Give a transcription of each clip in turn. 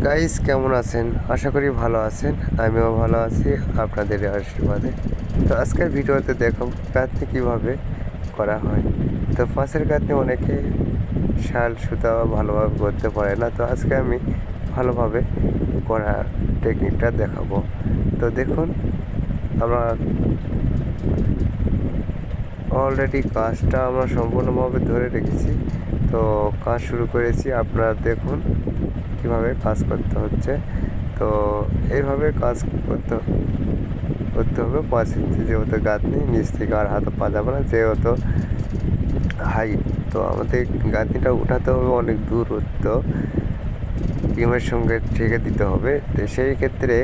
Guys কেমন আছেন? আশা করি ভালো আছেন। আমিও ভালো আছি আপনাদের আশীর্বাদে। তো আজকের ভিডিওতে দেখুন গাঁথনি কীভাবে করা হয়। তো ফাঁসের গাঁথনি অনেকে শাল সুতা ভালোভাবে করতে পারে না, তো আজকে আমি ভালোভাবে করা টেকনিকটা দেখাবো। তো দেখুন, আমরা অলরেডি কাজটা আমরা সম্পূর্ণভাবে ধরে রেখেছি। তো কাজ শুরু করেছি, আপনারা দেখুন কীভাবে কাজ করতে হচ্ছে। তো এইভাবে কাজ করতে হবে। 5 ইঞ্চি যেহেতু গাঁথনি, নিচ থেকে আর হাতে পা যাবে না, যেহেতু হাইট। তো আমাদের গাঁথনিটা উঠাতে হবে অনেক দূরত্ব, বিমের সঙ্গে ঠেকে দিতে হবে। তো সেই ক্ষেত্রে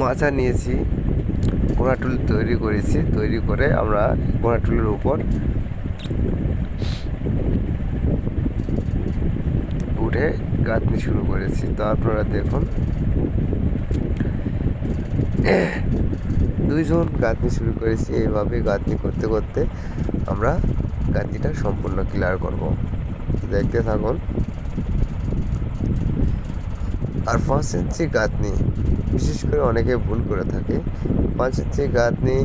মাচা নিয়েছি, ঘোড়াটুল তৈরি করেছি। তৈরি করে আমরা ঘোড়াটুলের উপর উঠে গাঁথনি শুরু করেছি। তো আপনারা দেখুন, 2 জন গাঁথনি শুরু করেছি। এইভাবে গাঁথনি করতে করতে আমরা গাঁথনিটা সম্পূর্ণ ক্লিয়ার করব। দেখতে থাকুন। আর 5 ইঞ্চি গাঁথনি বিশেষ করে অনেকে ভুল করে থাকে। 5 ইঞ্চি গাঁথনি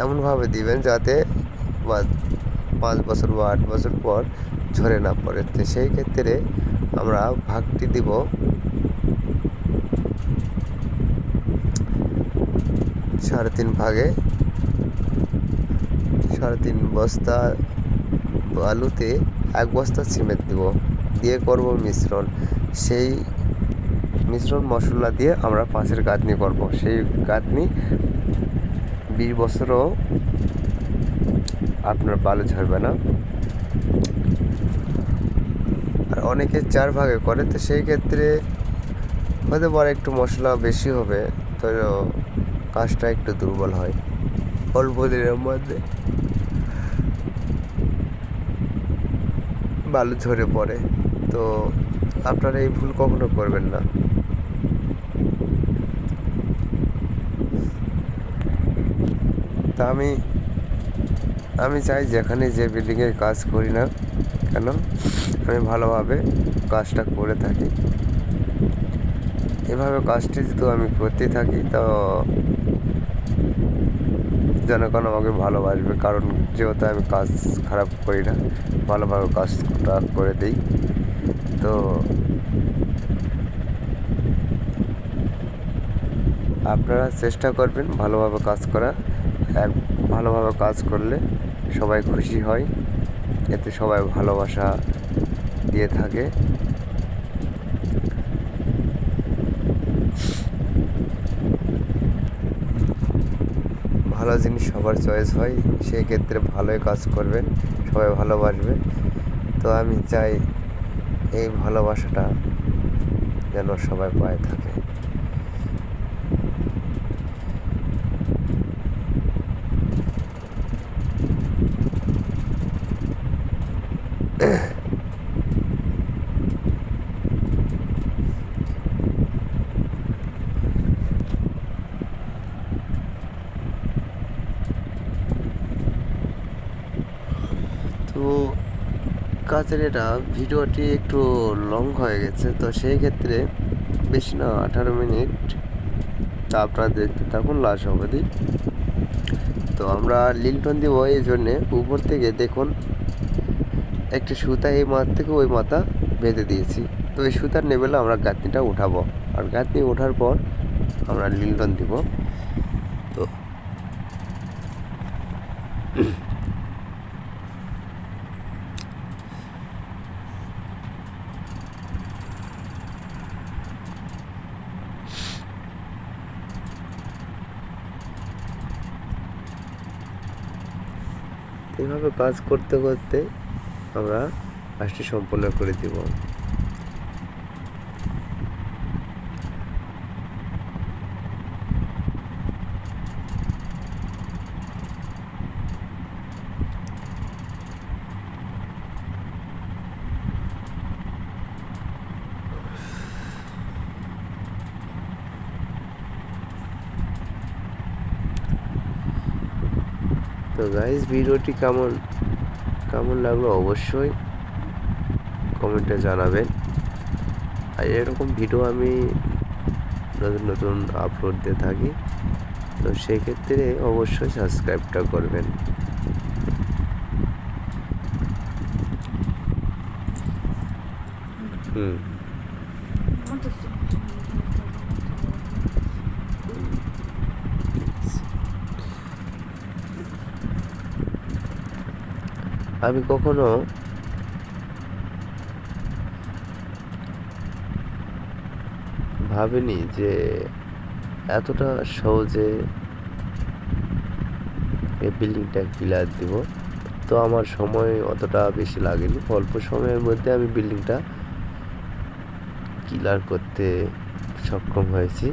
এমনভাবে দিবেন যাতে 5 বছর বা 8 বছর পর ঝরে না পড়ে। তো সেই ক্ষেত্রে আমরা ভাগটি দিব 3.5 ভাগে। 3.5 বস্তা আলুতে 1 বস্তা সিমেন্ট দেব, দিয়ে করব মিশ্রণ। সেই মিশ্রণ মশলা দিয়ে আমরা পাঁচের গাঁথনি করব। সেই গাঁথনি 20 বছরও আপনার বালু ঝরবে না। আর অনেকে 4 ভাগে করে, তো সেই ক্ষেত্রে হতে পারে একটু মশলা বেশি হবে, তো কাজটা একটু দুর্বল হয় অল্প দিনের মধ্যে, বালু ঝরে পড়ে। তো আপনারা এই ভুল কখনো করবেন না। তা আমি চাই যেখানে যে বিল্ডিংয়ে কাজ করি না কেন, আমি ভালোভাবে কাজটা করে থাকি। এভাবে কাজটি যদি আমি করতে থাকি, তো জনগণ আমাকে ভালোবাসবে, কারণ যেহেতু আমি কাজ খারাপ করি না, ভালোভাবে কাজটা করে দিই। তো আপনারা চেষ্টা করবেন ভালোভাবে কাজ করা। আর ভালোভাবে কাজ করলে সবাই খুশি হয়, এতে সবাই ভালোবাসা দিয়ে থাকে। ভালো জিনিস সবার চয়েস হয়, সেই ক্ষেত্রে ভালোই কাজ করবেন, সবাই ভালোবাসবে। তো আমি চাই এই ভালোবাসাটা যেন সবাই পায় থাকে। তো কাজের এটা ভিডিওটি একটু লং হয়ে গেছে, তো সেই ক্ষেত্রে বেশি না 18 মিনিট। তা আপনারা দেখতে থাকুন লাস্ট অবধি। তো আমরা লিল্টন দিব, এই জন্যে উপর থেকে দেখুন একটি সুতা এই মাথা থেকে ওই মাথা বেঁধে দিয়েছি। তো এই সুতার নেবেলে আমরা গাঁথনিটা উঠাবো, আর গাঁথনি ওঠার পর আমরা লিল্টন দিব। তো এইভাবে কাজ করতে করতে আমরা কাজটি সম্পূর্ণ করে দেব। তো গাইস ভিডিওটি কেমন লাগলো অবশ্যই কমেন্টে জানাবেন। আর এরকম ভিডিও আমি নতুন আপলোড দিয়ে থাকি, তো সেই ক্ষেত্রে অবশ্যই সাবস্ক্রাইবটা করবেন। আমি কখনো ভাবিনি যে এতটা সহজে এই বিল্ডিংটা ক্লিয়ার দিব। তো আমার সময় অতটা বেশি লাগেনি, অল্প সময়ের মধ্যে আমি বিল্ডিংটা ক্লিয়ার করতে সক্ষম হয়েছি।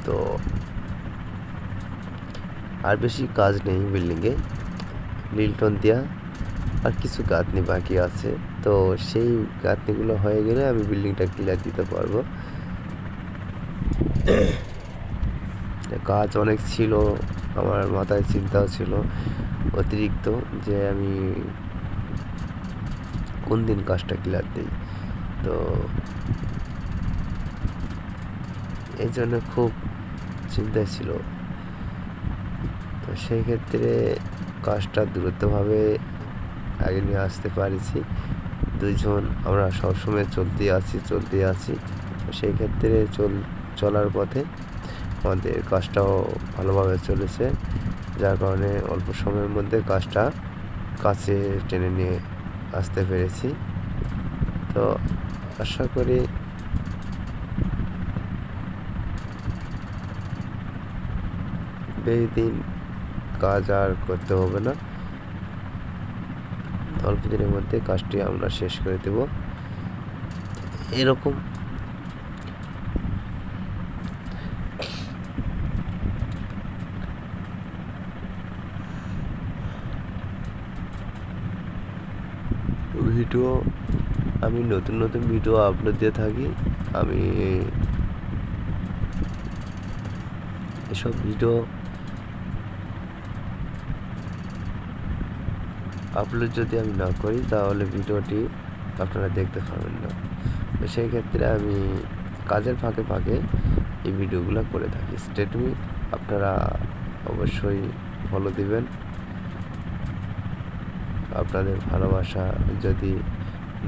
তো আর বেশি কাজ নেই বিল্ডিংয়ে, লিল্টন দেওয়া আর কিছু গাঁথনি বাকি আছে। তো সেই গাঁথনিগুলো হয়ে গেলে আমি বিল্ডিংটা ক্লিয়ার দিতে পারবো। কাজ অনেক ছিল, আমার মাথায় চিন্তাও ছিল অতিরিক্ত যে আমি কোন দিন কাজটা ক্লিয়ার দিই। তো এই জন্য খুব চিন্তায় ছিল। তো সেই ক্ষেত্রে কাজটা দ্রুতভাবে আগে নিয়ে আসতে পারছি। দুইজন আমরা সবসময় চলতে আছি। সেই ক্ষেত্রে চলার পথে আমাদের কাজটাও ভালোভাবে চলেছে, যার কারণে অল্প সময়ের মধ্যে কাজটা কাছে টেনে নিয়ে আসতে পেরেছি। তো আশা করি বেশি দিন কাজ আর করতে হবে না, অল্প দিনের মধ্যে কাজটি আমরা শেষ করে দেব। এরকম ভিডিও আমি নতুন ভিডিও আপলোড দিয়ে থাকি। আমি এসব ভিডিও আপলোড যদি আমি না করি তাহলে ভিডিওটি আপনারা দেখতে পাবেন না। তো সেই ক্ষেত্রে আমি কাজের ফাঁকে এই ভিডিওগুলো করে থাকি। স্টেটমি আপনারা অবশ্যই ফলো দিবেন। আপনাদের ভালোবাসা যদি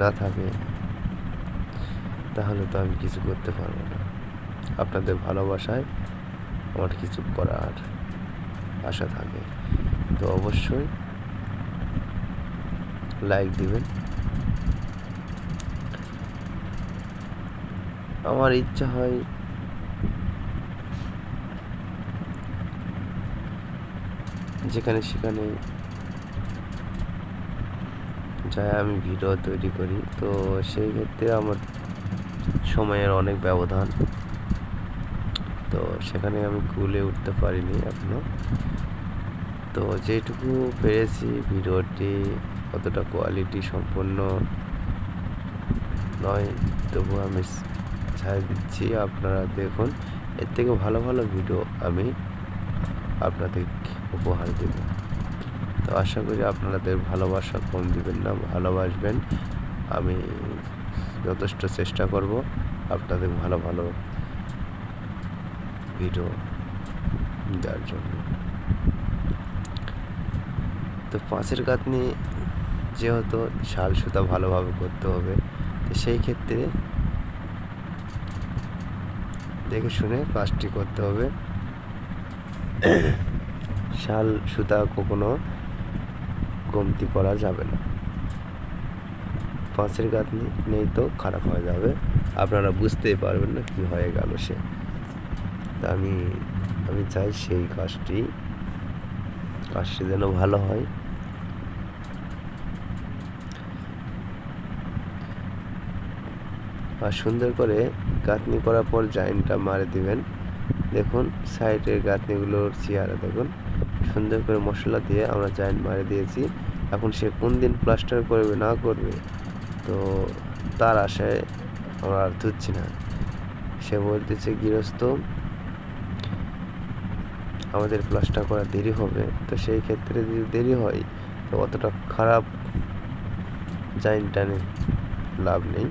না থাকে তাহলে তো আমি কিছু করতে পারবো না। আপনাদের ভালোবাসায় আমার কিছু করার আশা থাকে। তো অবশ্যই লাইক দিবেন। আমার ইচ্ছা হয় যেখানে সেখানে যাই আমি ভিডিও তৈরি করি। তো সেই ক্ষেত্রে আমার সময়ের অনেক ব্যবধান, তো সেখানে আমি কুলে উঠতে পারিনি এখনো। তো যেটুকু পেরেছি ভিডিওটি অতটা কোয়ালিটি সম্পন্ন নয়, তবু আমি ছাড় দিচ্ছি। আপনারা দেখুন, এর থেকে ভালো ভিডিও আমি আপনাদের উপহার দেব। তো আশা করি আপনাদের ভালোবাসা কম দিবেন না, ভালোবাসবেন। আমি যথেষ্ট চেষ্টা করব আপনাদের ভালো ভিডিও দেওয়ার জন্য। তো পাঁচের গাঁথনি যেহেতু শাল সুতা ভালোভাবে করতে হবে, তো সেই ক্ষেত্রে দেখে শুনে কাজটি করতে হবে। শাল সুতা কখনো কমতি করা যাবে না। পাঁচের গাঁথনি নেই তো খারাপ হয়ে যাবে, আপনারা বুঝতেই পারবেন না কি হয়ে গেল সে। তা আমি চাই সেই কাজটি যেন ভালো হয়। আর সুন্দর করে গাঁথনি করার পর জয়েন্টটা মারে দিবেন। দেখুন সাইডের গাঁথনিগুলোর চেহারা দেখুন, সুন্দর করে মশলা দিয়ে আমরা জয়েন্ট মারে দিয়েছি। এখন সে কোন দিন প্লাস্টার করবে না করবে, তো তার আশায় আমরা আর ধুচ্ছি না। সে বলতেছে গৃহস্থ আমাদের প্লাস্টার করা দেরি হবে, তো সেই ক্ষেত্রে যদি দেরি হয় তো অতটা খারাপ জাইন টানে লাভ নেই।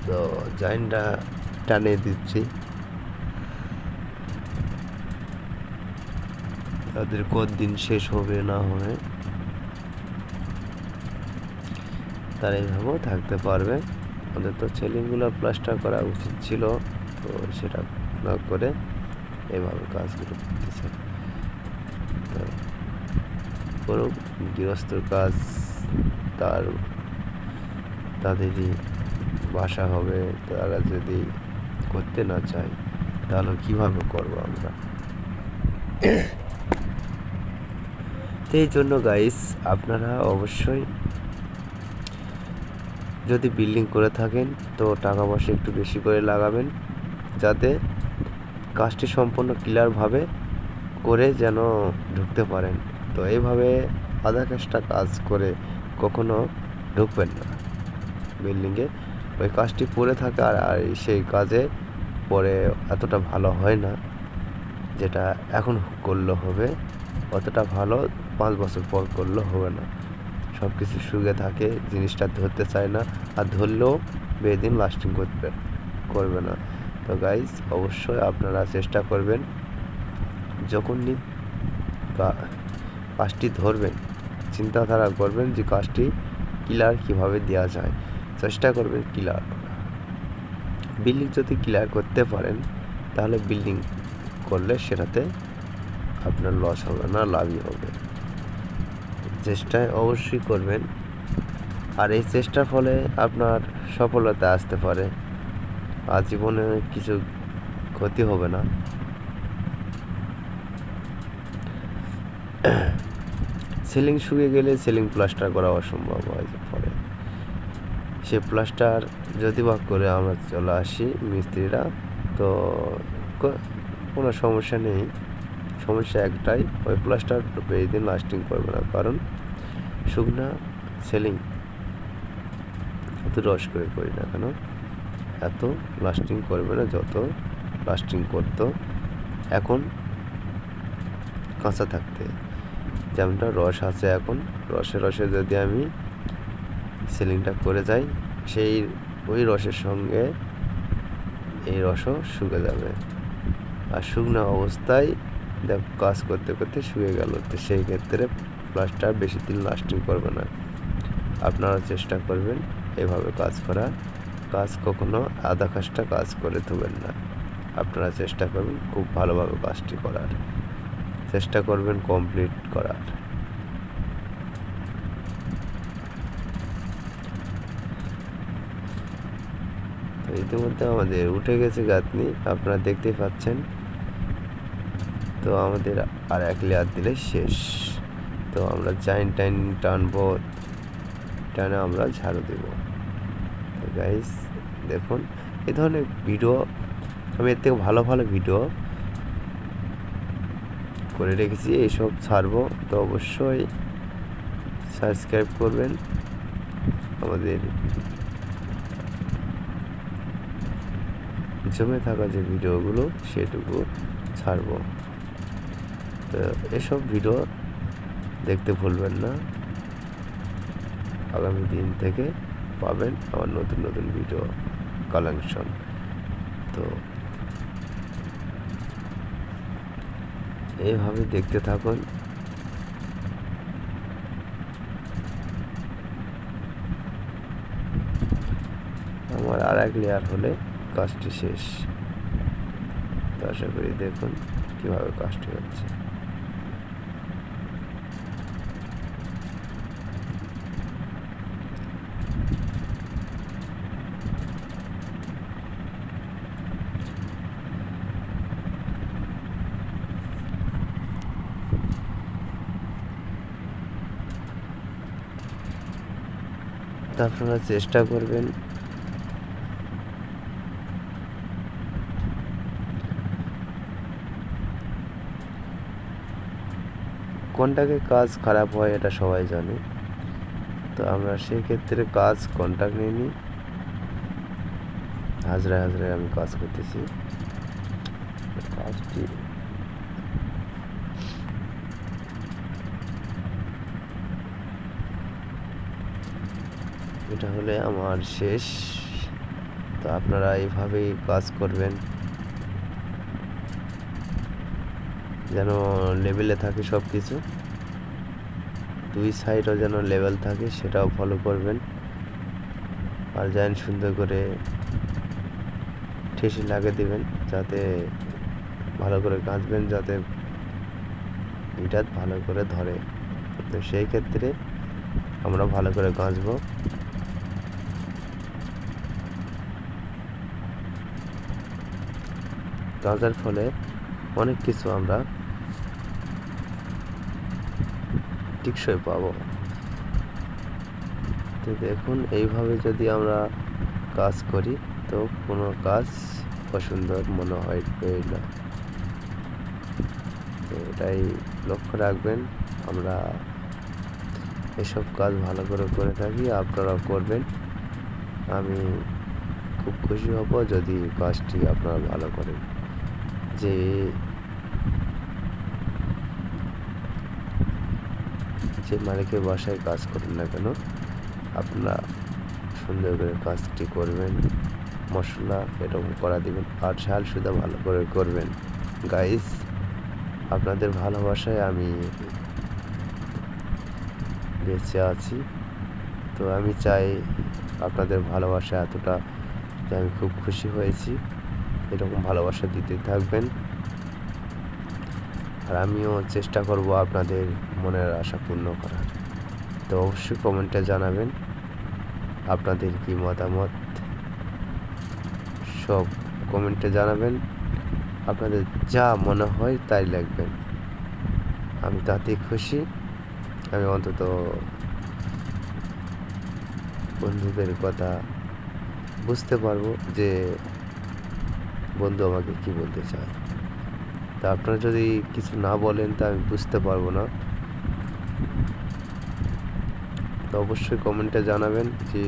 তো জাইনটা টানে দিচ্ছি, তাদের কতদিন শেষ হবে না হবে তারা এইভাবেও থাকতে পারবে। ওদের তো সেলিংগুলো প্লাস্টার করা উচিত ছিল, তো সেটা না করে এভাবে কাজগুলো করতেছে। তো করুক, গৃহস্থর কাজ তাদেরই বাসা হবে। তারা যদি করতে না চায় তাহলে কীভাবে করবো আমরা? এই জন্য গাইস, আপনারা অবশ্যই যদি বিল্ডিং করে থাকেন তো টাকা পয়সা একটু বেশি করে লাগাবেন, যাতে কাজটি সম্পূর্ণ ক্লিয়ারভাবে করে যেন ঢুকতে পারেন। তো এইভাবে আধা কাজটা কাজ করে কখনো ঢুকবেন না বিল্ডিংয়ে। ওই কাজটি পড়ে থাকে আর সেই কাজে পরে এতটা ভালো হয় না, যেটা এখন করলে হবে অতটা ভালো 5 বছর পর করলে হবে না। সব কিছু শুয়ে থাকে, জিনিসটা ধরতে চায় না, আর ধরলেও বেদিন লাস্টিং করবে না। তো গাইজ, অবশ্যই আপনারা চেষ্টা করবেন যখনই কাজটি ধরবেন চিন্তাধারা করবেন যে কাজটি ক্লিয়ার কীভাবে দেওয়া যায়, চেষ্টা করবেন ক্লিয়ার। বিল্ডিং যদি ক্লিয়ার করতে পারেন তাহলে বিল্ডিং করলে সেটাতে আপনার লস হবে না, লাভই হবে। চেষ্টায় অবশ্যই করবেন, আর এই চেষ্টার ফলে আপনার সফলতা আসতে পারে, আর জীবনে কিছু ক্ষতি হবে না। সিলিং শুকিয়ে গেলে সিলিং প্লাস্টার করা অসম্ভব হয়ে পড়ে। সে প্লাস্টার যদি বা করে আমরা চলে আসি মিস্ত্রিরা, তো কোনো সমস্যা নেই। সমস্যা একটাই, ওই প্লাস্টার বেশি দিন লাস্টিং করবে না, কারণ শুকনা সিলিং এত রস করে করি না কেন এত লাস্টিং করবে না যত লাস্টিং করতো এখন কাঁচা থাকতে। যেমনটা রস আছে এখন, রসে যদি আমি সিলিংটা করে যাই, ওই রসের সঙ্গে এই রসও শুকে যাবে, আর শুকনো অবস্থায় কাজ করতে করতে শুয়ে গেল, তো সেই ক্ষেত্রে প্লাস্টার বেশি দিন লাস্টিং করবে না। আপনারা চেষ্টা করবেন এভাবে কাজ করার, কাজ কখনো আধা কাজটা কাজ করে দেবেন না। আপনারা চেষ্টা করবেন খুব ভালোভাবে কাজটি করার, চেষ্টা করবেন কমপ্লিট করার। তো ইতিমধ্যে আমাদের উঠে গেছে গাঁথনি, আপনারা দেখতেই পাচ্ছেন। তো আমাদের আর এক লেয়ার দিলে শেষ। তো আমরা জাইন টাইন টানবো, টানে আমরা ঝাড়ু দেব। তো গাইস দেখুন, এই ধরনের ভিডিও আমি এর থেকে ভালো ভালো ভিডিও করে রেখেছি, এইসব ছাড়বো। তো অবশ্যই সাবস্ক্রাইব করবেন, আমাদের জমে থাকা যে ভিডিওগুলো সেটুকু ছাড়বো। তো এসব ভিডিও দেখতে ভুলবেন না, আগামী দিন থেকে পাবেন আমার নতুন নতুন ভিডিও কালেকশন। তো এইভাবে দেখতে থাকুন। আমার আর এক লেয়ার হলে কাজটি শেষ। তো আশা করি দেখুন কীভাবে কাজটি হচ্ছে। তো আপনারা চেষ্টা করবেন কন্ট্রাক্টে কাজ খারাপ হয় এটা সবাই জানে। তো আমরা সেই ক্ষেত্রে কাজ কন্ট্রাক্ট নিয়ে নিই, হাজরায় আমি কাজ করতেছি। কাজ কাজটি এটা হলে আমার শেষ। তো আপনারা এইভাবেই কাজ করবেন যেন লেভেলে থাকে সব কিছু, দুই সাইডও যেন লেভেল থাকে সেটাও ফলো করবেন। আর জাইন সুন্দর করে ঠেসে লাগিয়ে দেবেন যাতে ভালো করে কাঁচবেন, যাতে এটা ভালো করে ধরে। তো সেই ক্ষেত্রে আমরা ভালো করে কাঁচবো। কাঁচার ফলে অনেক কিছু আমরা টিকসই পাবো। তো দেখুন এইভাবে যদি আমরা কাজ করি তো কোনো কাজ অসুন্দর মনে হয় না। তো এটাই লক্ষ্য রাখবেন, আমরা এসব কাজ ভালো করে করে থাকি, আপনারাও করবেন। আমি খুব খুশি হব যদি কাজটি আপনারা ভালো করেন। যে মালিকের বাসায় কাজ করেন না কেন, আপনারা সুন্দর করে কাজটি করবেন, মশলা এরকম করা দিবেন, আর ঝাল সুদা ভালো করে করবেন। গাইস, আপনাদের ভালোবাসায় আমি বেঁচে আছি। তো আমি চাই আপনাদের ভালোবাসা এতটা যে আমি খুব খুশি হয়েছি, এরকম ভালোবাসা দিতে থাকবেন। আর আমিও চেষ্টা করব আপনাদের মনের আশা পূর্ণ করার। তো অবশ্যই কমেন্টে জানাবেন আপনাদের কি মতামত, সব কমেন্টে জানাবেন। আপনাদের যা মনে হয় তাই লিখবেন, আমি তাতেই খুশি। আমি অন্তত বন্ধুদের কথা বুঝতে পারবো যে বন্ধু আমাকে কি বলতে চায়। তা আপনারা যদি কিছু না বলেন তা আমি বুঝতে পারবো না। তো অবশ্যই কমেন্টে জানাবেন যে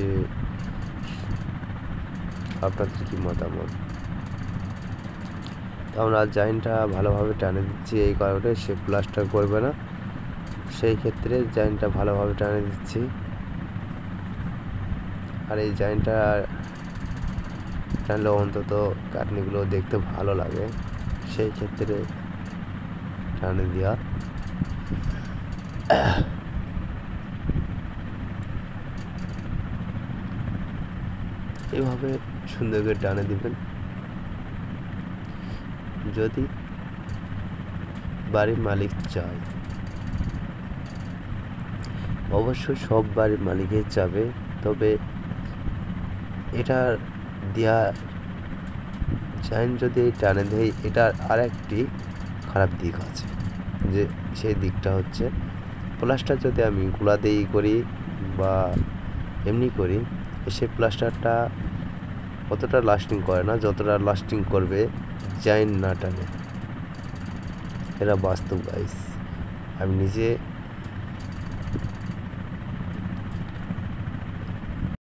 আপনাদের কি মতামত। তো আমরা জাইনটা ভালোভাবে টানে দিচ্ছি, এই কারণে সে প্লাস্টার করবে না, সেই ক্ষেত্রে জাইনটা ভালোভাবে টানে দিচ্ছি। আর এই জাইনটা টানলে অন্তত কাটনিগুলো দেখতে ভালো লাগে, সেই ক্ষেত্রে টানে দেওয়া। এভাবে সুন্দর করে টানে দিবেন। যদি বাড়ির মালিক চায়, অবশ্যই সব বাড়ির মালিকই চাবে, তবে এটা দেওয়া জাইন যদি টানে দেয়, এটার আর একটি খারাপ দিক আছে, যে সেই দিকটা হচ্ছে প্লাস্টার যদি আমি গুলা দিয়ে করি বা এমনি করি, সেই প্লাস্টারটা অতটা লাস্টিং করে না যতটা লাস্টিং করবে জাইন না টানে। এরা বাস্তব গাইস, আমি নিজে